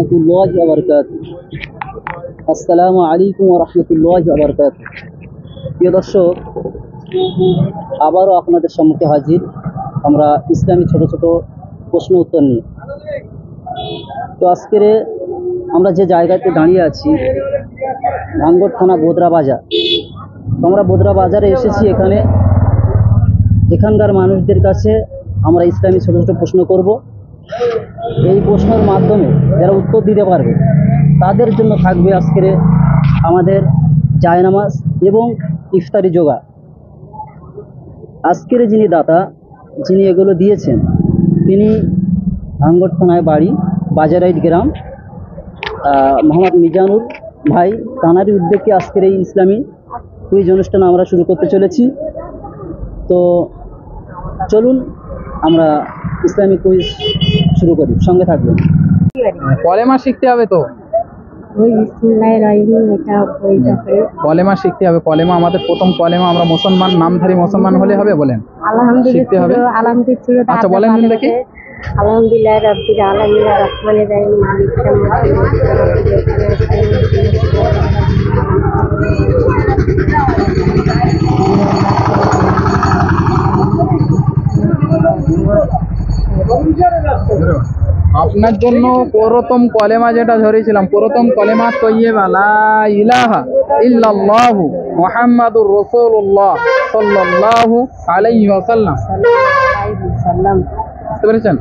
রহমতুল্লাহি ওয়া বারাকাতুহু। আসসালামু আলাইকুম ওয়া রাহমাতুল্লাহি ওয়া বারাকাতুহু। প্রিয় দর্শক, আবারও আপনাদের সম্মুখে হাজির আমরা ইসলামী ছোট ছোট প্রশ্ন উত্তর নিয়ে। তো আজকের আমরা যে জায়গাতে দাঁড়িয়ে আছি, ভাঙ্গর থানা বোদরা বাজার। তো আমরা বোদরা বাজারে এসেছি। এখানকার মানুষদের কাছে আমরা ইসলামী ছোট ছোট প্রশ্ন করব। এই প্রশ্নের মাধ্যমে যারা উত্তর দিতে পারবে তাদের জন্য থাকবে আজকের আমাদের জায়নামাজ এবং ইফতারি জোগাড়। আজকের যিনি দাতা, যিনি এগুলো দিয়েছেন, তিনি ভাঙ্গর থানায় বাড়ি, বাজারাইট গ্রাম, মোহাম্মদ মিজানুর ভাই। তানারই উদ্যোগে আজকের এই ইসলামী কুইজ অনুষ্ঠান আমরা শুরু করতে চলেছি। তো চলুন আমরা ইসলামিক কুইজ শুরু করি, সঙ্গে থাকবেন। কলেমা শিখতে হবে তো, কলেমা শিখতে হবে। কলেমা আমাদের প্রথম কলেমা, আমরা মুসলমান, নামধারী মুসলমান হলে হবে। বলেন শিখতে হবে। আচ্ছা বলেন দেখি। আলহামদুলিল্লাহ রাব্বিল আলামিন রহমানির রহিম মালিক আপনার জন্য প্রথম কলেমা যেটা ধরেছিলাম, প্রথম কলেমা তৈয়্যিবা লা ইলাহা ইল্লাল্লাহু মুহাম্মাদুর রাসূলুল্লাহ সাল্লাল্লাহু আলাইহি ওয়াসাল্লাম। বুঝতে পেরেছেন?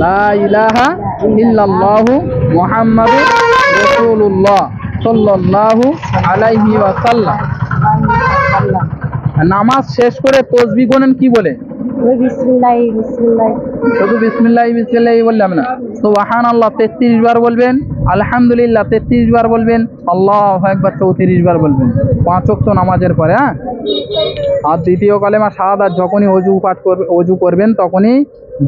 লা ইলাহা ইল্লাল্লাহু মুহাম্মাদুর রাসূলুল্লাহ সাল্লাল্লাহু আলাইহি ওয়াসাল্লাম। নামাজ শেষ করে তাসবিহ গুনেন কি বলে? বিসমিল্লাহ বিসমিল্লাহ। শুধু বিসমিল্লাহ বিসমিল্লাহ বললাম না, সুবহানাল্লাহ 33 বার বলবেন, আলহামদুলিল্লাহ 33 বার বলবেন, আল্লাহু আকবার 34 বার বলবেন 5 ওয়াক্ত নামাজের পরে। আর দ্বিতীয় কালেমা শাহাদাত যখনই ওযু করবেন তখনই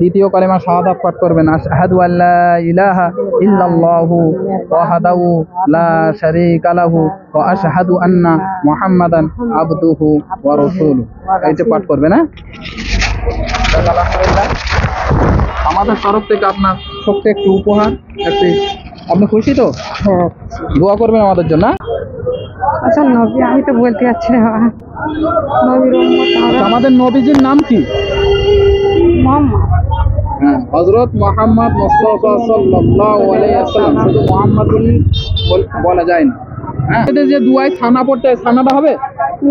দ্বিতীয় কালেমা শাহাদাত পাঠ করবেন। আশহাদু আল্লা ইলাহা ইল্লাল্লাহু ওয়াহদাহু লা শারীকা লাহু ওয়া আশহাদু আন্না মুহাম্মাদান আবদুহু ওয়া রাসূলুহু। এইটা পাঠ করবেন। আলহামদুলিল্লাহ, আমাদের তরফ থেকে আপনার ছোট্ট একটু উপহার। আপনি খুশি তো? হ্যাঁ। দোয়া করবেন আমাদের জন্য। আচ্ছা নবী, আমি তো বলতে যাচ্ছি না। নবীর উম্মত আমাদের নবীজির নাম কি? মুহাম্মদ। হ্যাঁ, হযরত মুহাম্মদ মুস্তাফা সাল্লাল্লাহু আলাইহি ওয়াসাল্লাম। শুধু মুহাম্মদ বলা যায় না। হ্যাঁ, এদের যে দুয়ায় থানা পড়তে হয়, থানাটা হবে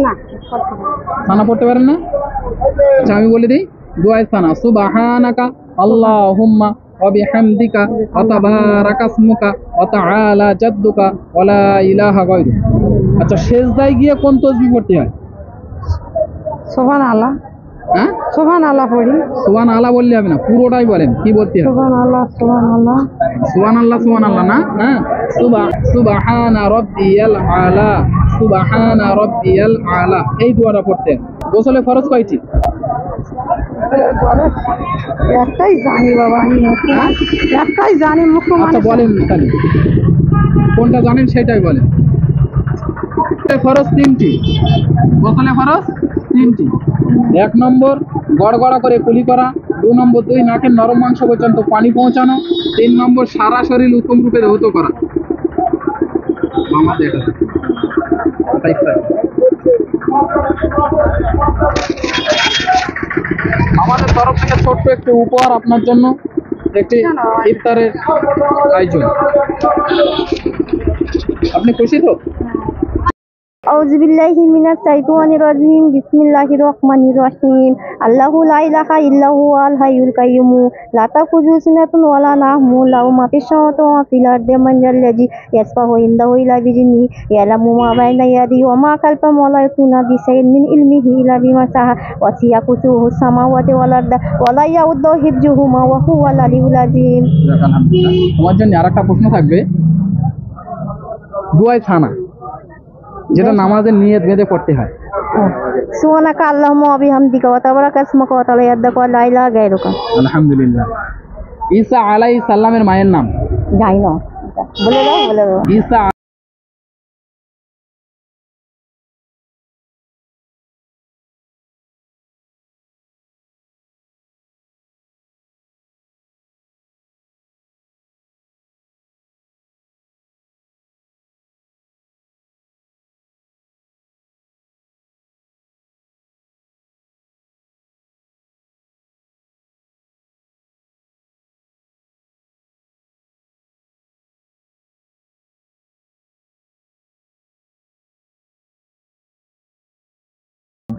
না, থানা পড়তে পারেন না? আচ্ছা আমি বলে দিই দুয়ায় থানা। সুবহানাকা আল্লাহুম্মা ওয়া বিহামদিকা ওয়া তাবারাকা ইসমুকা ওয়া তাআলা জাদ্দুকা ওয়া লা ইলাহা গায়রুক। আচ্ছা সেজদায় গিয়ে কোন তাসবিহ পড়তে হয়? সুবহানাল্লাহ। হ্যাঁ, সুবহানাল্লাহ পড়ি। সুবহানাল্লাহ বললে হবে না, পুরোটাই বলেন কি বলতে হয়? সুবহানাল্লাহ সুবহানাল্লাহ সুবহানাল্লাহ সুবহানাল্লাহ না। হ্যাঁ, সুবহানা রাব্বিয়াল আলা, সুবহানা রাব্বিয়াল আলা, এই দোয়াটা পড়তে হয়। গোসলে ফরজ কয়টি? একটাই জানি বাবা, আমি একটাই জানি। আচ্ছা বলেন তাহলে কোনটা জানেন সেটাই বলেন। ফরজ 3টি, গোসলে ফরজ 3টি। 1 নম্বর গড়গড়া করে কুলি করা, 2 নম্বর 2 নাকের নরম মাংস পর্যন্ত পানি পৌঁছানো, 3 নম্বর সারা শরীর উত্তম রূপে ধৌত করা। আমাদের তরফ থেকে ছোট্ট একটি উপহার আপনার জন্য, একটি ইফতারের আয়োজন। আপনি খুশি তো? আউযু বিল্লাহি মিনাশ শাইতানির রাজিম। বিসমিল্লাহির রহমানির রহিম। আল্লাহু লা ইলাহা ইল্লা হুয়াল হাইয়ুল কাইয়্যুম লা তাখুযুহু সিনাতুন ওয়া লা নাওম লাহু মা ফিস সামাওয়াতি ওয়া মা ফিল আরদি মান যাল্লাযী ইয়াশফাউ ইনদাহু ইল্লা বিইذনিহি ইয়ালামু মা বাইনা ইয়াদিহি ওয়া মা খালফাহুম ওয়া লা ইয়াহুতুনা বিশাইইন মিন ইলমিহি ইল্লা বিমা শাআ ওয়াসি'a কুরসিয়্যুহুস সামাওয়াতি ওয়াল আরদা ওয়া লা ইয়াউদুহু হিফযুহুমা ওয়া হুয়াল আলিয়্যুল আযীম। আলহামদুলিল্লাহ। তোমার জন্য আরেকটা প্রশ্ন থাকবে। দুয়ায় থানা যেটা নামাজের নিয়ত বেঁধে পড়তে হয়। সুবহানাকা আল্লাহুম্মা ওয়া বিহামদিকা ওয়া তাবারাকা ইসমুকা ওয়া তাআলা জাদ্দুকা ওয়া লা ইলাহা গায়রুকা। আলহামদুলিল্লাহ। ঈসা আলাইহিস সালামের মায়ের নাম? জানি না, বলে দাও। ঈসা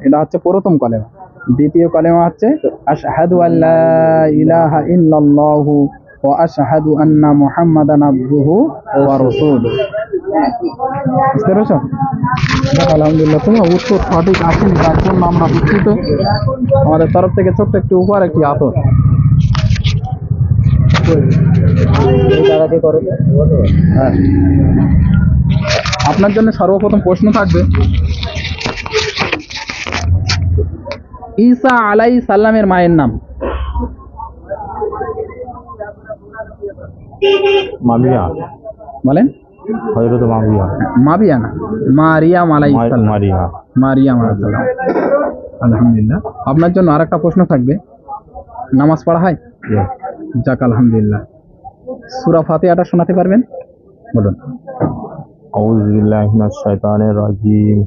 এটা হচ্ছে প্রথম কলেমা। দ্বিতীয় কলেমা হচ্ছে আশহাদু আল্লা ইলাহা ইল্লাল্লাহু ওয়া আশহাদু আন্না মুহাম্মাদান আবদুহু ওয়া রাসূলুহু। বুঝতে পেরেছো? আলহামদুলিল্লাহ, তোমার উত্তর সঠিক আসেনি, তার জন্য আমরা দুঃখিত। আমাদের তরফ থেকে ছোট্ট একটি উপহার, একটি আতর। হ্যাঁ, আপনার জন্য সর্বপ্রথম প্রশ্ন থাকবে, ঈসা আলাইহিস সালামের মায়ের নাম? মাবিয়া। বলেন। হযরত মাবিয়া। মাবিয়া না, মারিয়াম আলাইহিস সালাম। মারিয়া। মারিয়াম আলাইহিস সালাম। আলহামদুলিল্লাহ। আপনার জন্য আরেকটা প্রশ্ন থাকবে, নামাজ পড়া হয়? যাক আলহামদুলিল্লাহ। সূরা ফাতিহাটা শোনাতে পারবেন? বলুন। আউযু বিল্লাহি মিনাশ শাইতানির রাজীম।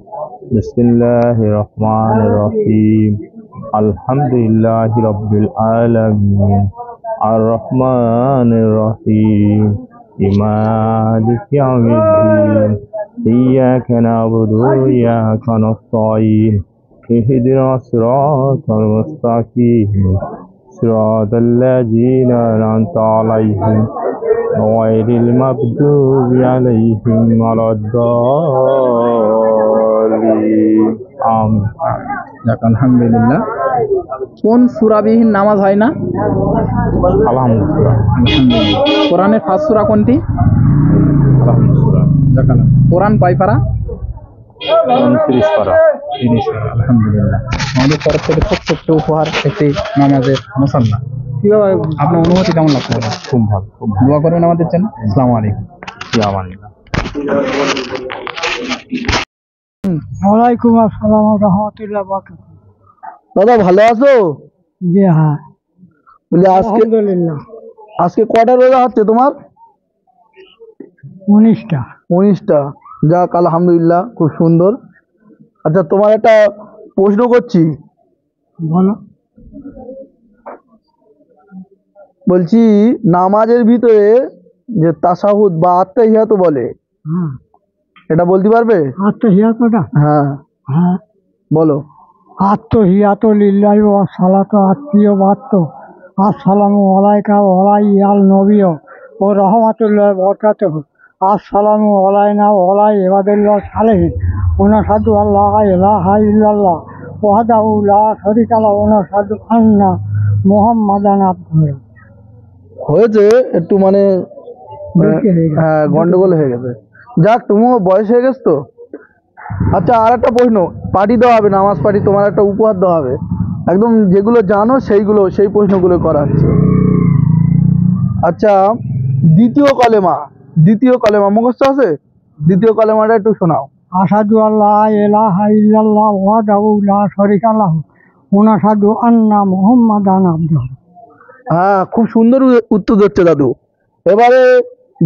বিসমিল্লাহির রহমানির রহিম। আলহামদুলিল্লাহি রাব্বিল আলামিন। আর রহমানির রহিম। মালিকি ইয়াউমিদ্দিন। ইয়্যাকা না'বুদু ওয়া ইয়্যাকা নাস্তাঈন। ইহদিনাস সিরাতাল মুস্তাকিম। সিরাতাল লাযীনা আন'আমতা আলাইহিম গায়রিল মাগদুবি আলাইহিম ওয়ালাদ-দাল্লিন। আমিন। যাক আলহামদুলিল্লাহ। কোন সূরাবিহীন নামাজ হয় না? আলহামদুলিল্লাহ। আলহামদুলিল্লাহ। কোরআনের ফার্স্ট সূরা কোনটি? আলহামদুলিল্লাহ। যাক আলহামদুলিল্লাহ। কোরআন কয় পারা? 29 পারা। 30 পারা। আলহামদুলিল্লাহ। আমাদের তরফ থেকে ছোট্ট একটি উপহার, একটি নামাজের মুসাল্লা। কিভাবে আপনার অনুভূতি কেমন লাগছে? খুব ভালো, খুব ভালো। দোয়া করবেন আমাদের জন্য। আসসালামু আলাইকুম। আমানিল্লাহ। ওয়ালাইকুম আসসালাম ওয়া রাহমাতুল্লাহি ওয়া বারাকাতুহু। দাদা ভালো আছো? জি হ্যাঁ, বলে আজকে আলহামদুলিল্লাহ। আজকে কটা রোজা হচ্ছে তোমার? 19টা। 19টা। যাক আলহামদুলিল্লাহ, খুব সুন্দর। আচ্ছা, তোমার একটা প্রশ্ন করছি। বলো। বলছি, নামাজের ভিতরে যে তাশাহুদ বা আত্তাহিয়াত বলে, হ্যাঁ, এটা বলতে পারবে? আত্মহিয়াতটা? হ্যাঁ, হ্যাঁ। বলো। আত্মহিয়াত লিল্লাহি ওয়া সালাতু আত্মীয়বাত্ত আসসালামু আলাইকা ওয়া আলাইয়াল নবিয়্য ওয়া রাহমাতুল্লাহি ওয়া বারাকাতুহু। আসসালামু আলাইনা ওয়া আলা ইবাদিল্লাহ সালিহিন। ওয়া নাশহাদু আল্লা ইলাহা ইল্লাল্লাহ ওয়াহদাহু লা শারীকা লাহু ওয়া নাশহাদু আন্না মুহাম্মাদান আবদুহু। হয়েছে একটু মানে বেশি হয়ে গেছে। হ্যাঁ, গন্ডগোল হয়ে গেছে। যাক, তুমিও বয়স হয়ে গেছে তো। আচ্ছা, আর একটা প্রশ্ন, পার্টি দেওয়া হবে, নামাজ পার্টি, তোমার একটা উপহার দেওয়া হবে। একদম যেগুলো জানো সেই প্রশ্নগুলো করা হচ্ছে। আচ্ছা, দ্বিতীয় কলেমা মুখস্থ আছে? দ্বিতীয় কলেমাটা একটু শোনাও। আশহাদু আল্লা ইলাহা ইল্লাল্লাহ ওয়াহদাহু লা শারীকা লাহু ওয়া নাশহাদু আন্না মুহাম্মাদান আবদুহু। হ্যাঁ, খুব সুন্দর উত্তর দিচ্ছে দাদু। এবারে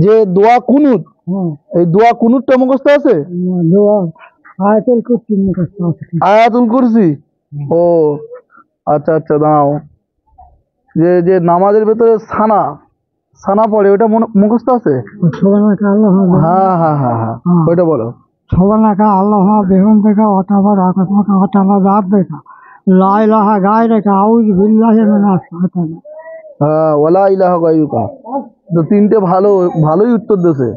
যে দোয়া কুনুত, এই দোয়া কুনুতটা মুখস্থ আছে? দোয়া আয়াতুল কুরসি মুখস্থ আছে। আয়াতুল কুরসি? ও আচ্ছা আচ্ছা, দাও। যে নামাজের ভেতরে সানা পড়ে, ওটা মুখস্থ আছে? সুবহানাকা আল্লাহুম্মা হ্যাঁ হ্যাঁ হ্যাঁ হ্যাঁ, ওইটা বলো। সুবহানাকা আল্লাহুম্মা বিহামদিকা ওয়া তাবারাকাতুকা ওয়া তাআলা আবদুকা লা ইলাহা গায়রুকা আউযু বিল্লাহি মিনাশ শাইতানি। হ্যাঁ, ওয়ালা ইলাহা গায়রুকা। তো তিনটে ভালোই উত্তর দিয়েছে।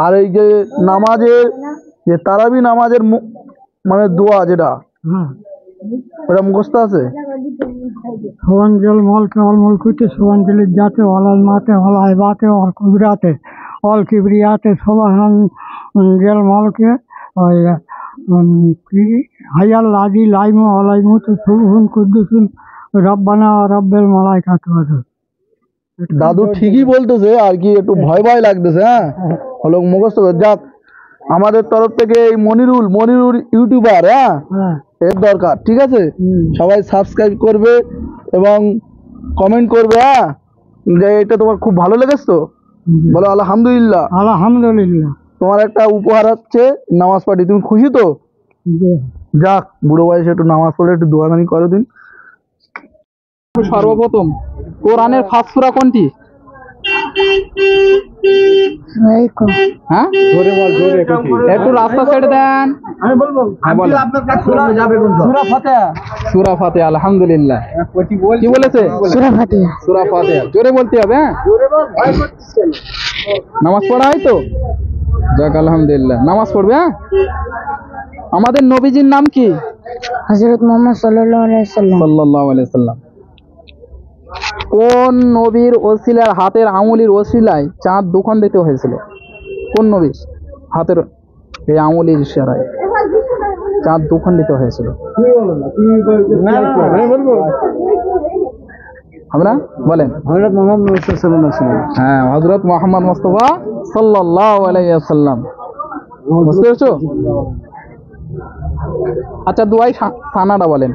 আর এই যে নামাজের, যে তারাবি নামাজের মানে দোয়া যেটা, হ্যাঁ, ওটা মুখস্থ আছে? সুবহানাল মালিকি ওয়াল মুলকুতি সুবহানাল জাতি ওয়াল মাতি ওয়াল ইবাতি ওয়াল কুদরাতি ওয়াল কিবরিয়াতি সুবহানাল মালিকি কি হায়াল লাযী লা ইলাহা ওয়া লা ইয়ামুতু সুবহান কুদ্দুসুন রব্বানা রব্বিল মালাইকাতি ওয়া রূহ। দাদু ঠিকই বলতেছে, আর কি একটু ভয় ভয় লাগতেছে। হ্যাঁ, হলো মুখস্থ করে। যাক, আমাদের তরফ থেকে এই মনিরুল ইউটিউবার, হ্যাঁ, হ্যাঁ, এর দরকার। ঠিক আছে, সবাই সাবস্ক্রাইব করবে এবং কমেন্ট করবে। হ্যাঁ, যে এটা তোমার খুব ভালো লেগেছে তো, বলো আলহামদুলিল্লাহ। আলহামদুলিল্লাহ। তোমার একটা উপহার হচ্ছে নামাজ পার্টি। তুমি খুশি তো? জি। যাক, বুড়ো বয়সে একটু নামাজ পড়ে একটু দোয়াদানি করো দিন। সর্বপ্রথম কোরআনের ফার্স্ট সূরা কোনটি? হ্যাঁ একটু রাস্তা ছেড়ে দেন। হ্যাঁ বলেন। সূরা ফাতিহা। আলহামদুলিল্লাহ। কি বলেছে? সূরা ফাতিহা। সূরা ফাতিহা জোরে বলতে হবে। হ্যাঁ, নামাজ পড়া হয় তো? যাক আলহামদুলিল্লাহ। নামাজ পড়বে। হ্যাঁ, আমাদের নবীজির নাম কি? হযরত মুহাম্মদ সাল্লাল্লাহু আলাইহি ওয়াসাল্লাম। সাল্লাল্লাহু আলাইহি সাল্লাম। কোন নবীর ওসিলার হাতের আঙুলির ওসিলায় চাঁদ দুখণ্ডিত হয়েছিল? কোন নবীর হাতের এই আঙুলির ইশারায় চাঁদ দুখণ্ডিত হয়েছিল? আমরা বলেন। হযরত মুহাম্মদ সাল্লাল্লাহু আলাইহি ওয়াসাল্লাম। হ্যাঁ, হযরত মুহাম্মদ মুস্তাফা সাল্লাল্লাহু আলাইহি ওয়াসাল্লাম। বুঝতে পেরেছো? আচ্ছা, দুয়াই সানাটা বলেন।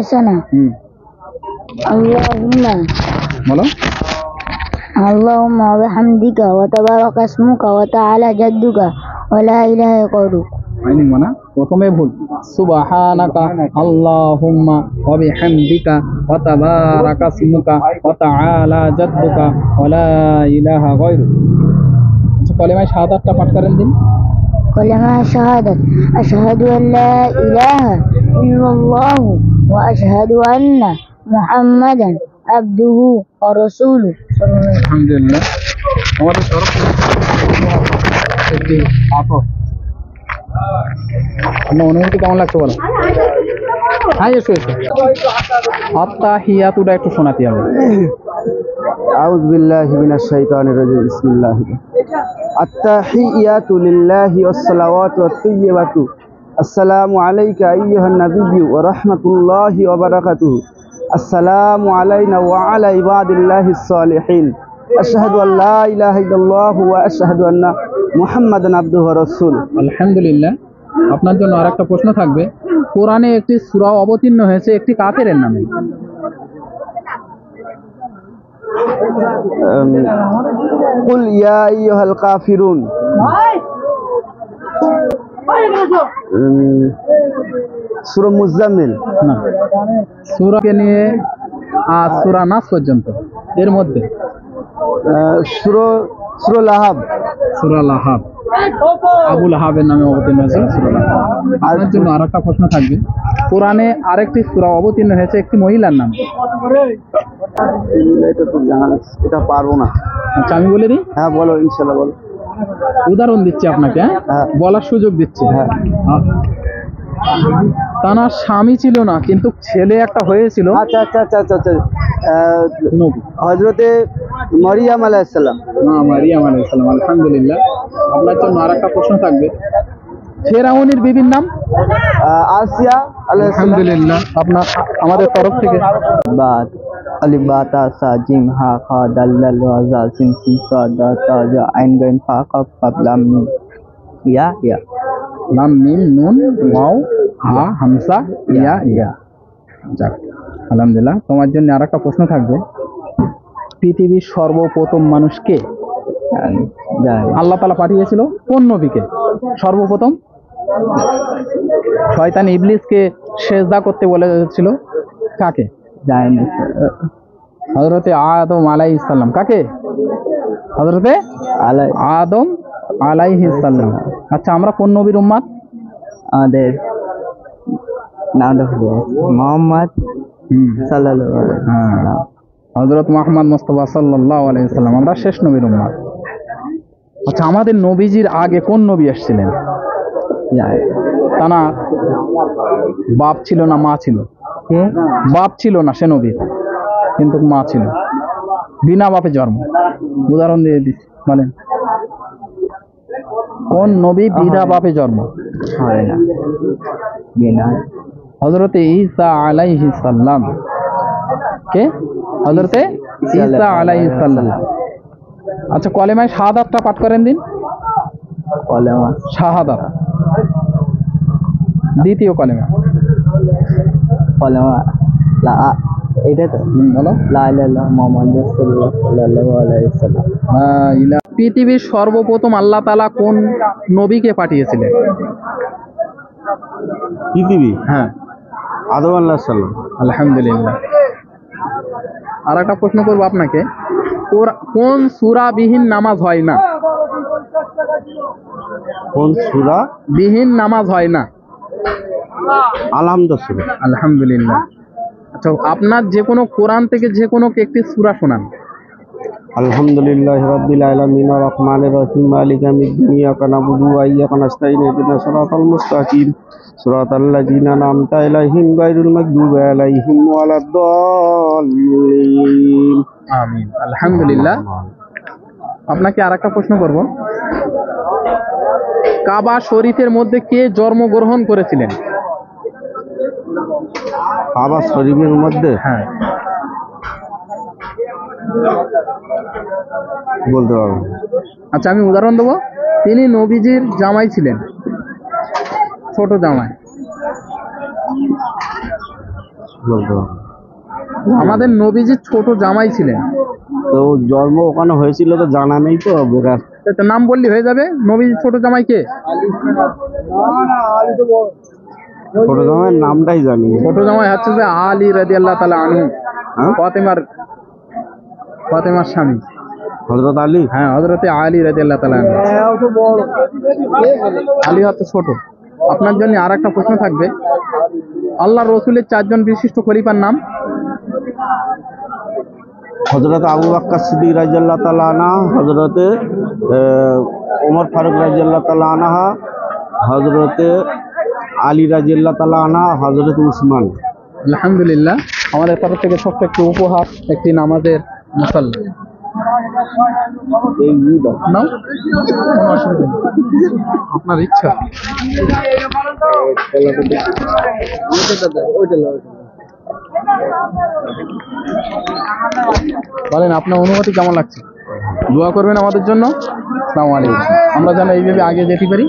সানা। আল্লাহুম্মা বলো। আল্লাহুম্মা ওয়া বিহামদিকা ওয়া তাবারাকা ইসমুকা ওয়া তাআলা জাদ্দুকা ওয়া লা ইলাহা গায়রুক। আইনি মানা প্রথমে ভুল। সুবহানাকা আল্লাহুম্মা ওয়া বিহামদিকা ওয়া তাবারাকা ইসমুকা ওয়া তাআলা জাদ্দুকা ওয়া লা ইলাহা গায়রুক। আচ্ছা, কলেমায়ে শাহাদাতটা পাঠ করেন দিন। كلمة شهادة أشهد أن لا إله إلا الله وأشهد أن محمدا عبده ورسوله صلى الله عليه وسلم. আলহামদুলিল্লাহ। আমাদের তরফ থেকে আপনার অনুভূতি কেমন লাগছে বলো? হ্যাঁ, এসো এসো। আত্তাহিয়াতুটা একটু শোনাতে হবে। আউযু বিল্লাহি মিনাশ শাইতানির রাজিম। বিসমিল্লাহ। আত্তাহিয়াতু লিল্লাহি ওয়াস সালাওয়াতু ওয়াত তাইয়্যিবাতু। আসসালামু আলাইকা আইয়ুহান নাবিয়্যু ওয়া রাহমাতুল্লাহি ওয়া বারাকাতুহু। আসসালামু আলাইনা ওয়া আলা ইবাদিল্লাহিস সালিহিন। আশহাদু আল লা ইলাহা ইল্লাল্লাহু ওয়া আশহাদু আন্না মুহাম্মাদান আবদুহু ওয়া রাসূলুহু। আলহামদুলিল্লাহ। আপনার জন্য আরেকটা প্রশ্ন থাকবে। কোরআনে একটি সূরা অবতীর্ণ হয়েছে একটি কাফেরের নামে। কুল ইয়া আইয়ুহাল কাফিরুন। সূরা মুজাম্মিল। না, সূরাকে নিয়ে সূরা নাস পর্যন্ত এর মধ্যে সূরা লাহাব। সূরা লাহাব। আবু লাহাবের নামে অবতীর্ণ হয়েছে সূরা লাহাব। আপনার জন্য আরেকটা প্রশ্ন থাকবে। কোরআনে আরেকটি সূরা অবতীর্ণ হয়েছে একটি মহিলার নামে। এটা তো জানা আছে, এটা পারবো না। আচ্ছা, আমি বলে দিই। হ্যাঁ বলো, ইনশাআল্লাহ বলো। উদাহরণ দিচ্ছি আপনাকে। হ্যাঁ, বলার সুযোগ দিচ্ছি। হ্যাঁ। তার স্বামী ছিল না, কিন্তু ছেলে একটা হয়েছিল। আচ্ছা আচ্ছা আচ্ছা আচ্ছা আচ্ছা। নবী হযরতে মারিয়াম আলাইহিস সালাম। মারিয়াম আলাইহিস সালাম। আলহামদুলিল্লাহ। আপনার জন্য আরেকটা প্রশ্ন থাকবে। ফেরাউনের বিবির নাম? আসিয়া আলাইহিস সালাম। আলহামদুলিল্লাহ। আপনার আমাদের তরফ থেকে বাত আলিফ বা তা সা জিম হা খা দাল লাল ওয়া জা সিন সিন সা দা তা জা আইন গাইন ফা কাফ কাফ লাম মিম ইয়া লাম মিম নুন ওয়াও হা হামসা ইয়া ইয়া। যাক আলহামদুলিল্লাহ। তোমার জন্য আরেকটা প্রশ্ন থাকবে। পৃথিবীর সর্বপ্রথম মানুষকে আল্লাহ তাআলা পাঠিয়েছিল কোন নবীকে? সর্বপ্রথম শয়তান ইবলিসকে সেজদা করতে বলেছিল কাকে? জানি হযরতে আদম আলাইহিস সালাম। কাকে? হযরতে আদম আলাইহিস সালাম। আচ্ছা, আমরা কোন নবীর উম্মত? আমাদের নামটা হলো মুহাম্মদ সাল্লাল্লাহু আলাইহি ওয়াসাল্লাম। হযরত মুহাম্মদ মুস্তাফা সাল্লাল্লাহু আলাইহি ওয়াসাল্লাম আমরা শেষ নবীর উম্মত। আচ্ছা, আমাদের নবীজির আগে কোন নবী আসছিলেন? তানা বাপ ছিল না মা ছিল? বাপ ছিল না সে নবীর, কিন্তু মা ছিল। বিনা বাপে জন্ম। উদাহরণ দিয়ে দিচ্ছি, বলেন কোন নবী বিনা বাপে জন্ম? হয় না, বিনা। হযরতে ঈসা আলাইহিস সালাম। কে? হযরতে ঈসা আলাইহিস সালাম। আচ্ছা, কলেমায়ে শাহাদাতটা পাঠ করেন দিন। কলেমা শাহাদাত দ্বিতীয় কলেমা। কলেমা লা, এটা তো বলো। লা ইলাহা ইল্লাল্লাহ মুহাম্মাদুর রাসূলুল্লাহ সাল্লাল্লাহু আলাইহি ওয়াসাল্লাম। পৃথিবীর সর্বপ্রথম আল্লাহ তাআলা কোন নবীকে পাঠিয়েছিলেন? পৃথিবী? হ্যাঁ, আদম আলাইহিস সালাম। আলহামদুলিল্লাহ। আর একটা প্রশ্ন করবো আপনাকে। কোন সূরাবিহীন নামাজ হয় না? কোন সূরা বিহীন নামাজ হয় না? আলহামদুলিল্লাহ। আলহামদুলিল্লাহ। আচ্ছা, আপনার যে কোনো কোরআন থেকে যে কোনো একটি সূরা শোনান। আলহামদুলিল্লাহ রাব্বিল আলামিন আর রহমানির রহিম মালিকি ইয়াউমিদ্দিন ইয়াকা না'বুদু ওয়া ইয়াকা নাস্তাঈন ইহদিনাস সিরাতাল মুস্তাকিম সিরাতাল লাযিনা আন'আমতা আলাইহিম গায়রিল মাগদুবি আলাইহিম ওয়ালাদ-দাল্লিন। আমিন। আলহামদুলিল্লাহ। আপনাকে আরেকটা প্রশ্ন করব। কাবা শরীফের মধ্যে কে জন্মগ্রহণ করেছিলেন? কাবা শরীফের মধ্যে হ্যাঁ, বলতে পারবো না। আচ্ছা আমি উদাহরণ দেবো। তিনি নবীজির জামাই ছিলেন, ছোট জামাই। বলতে পারবো না। আমাদের নবীজির ছোট জামাই ছিলেন। তো জন্ম ওখানে হয়েছিল তো জানা নেই তো বেকার। তো নাম বললি হয়ে যাবে। নবীজির ছোট জামাই কে? ছোট জামাইয়ের নামটাই জানি না। ছোট জামাই হচ্ছে যে আলী রাদিয়াল্লাহু তাআলা আনহু, হ্যাঁ? ফাতেমার স্বামী। হযরত আলী। হ্যাঁ, হযরতে আলী রাদিয়াল্লাহু তাআলা আনহু। আলী হচ্ছে ছোট। আপনার জন্য আর একটা প্রশ্ন থাকবে। আল্লাহ রসুলের 4 জন বিশিষ্ট খলিফার নাম। হযরত আবু বকর সিদ্দিক রাদিয়াল্লাহু তাআলা আনহু, হযরতে ওমর ফারুক রাদিয়াল্লাহু তাআলা আনহু, হযরতে আলী রাদিয়াল্লাহু তাআলা আনহু, হযরত উসমান। আলহামদুলিল্লাহ। আমাদের তরফ থেকে ছোট্ট একটি উপহার, একটি নামাজের মুসাল্লা। এই নাও, কোনো অসুবিধা নেই, আপনার ইচ্ছা। বলেন আপনার অনুভূতি কেমন লাগছে? দোয়া করবেন আমাদের জন্য। আসসালামু আলাইকুম। আমরা যেন এইভাবে আগে যেতে পারি।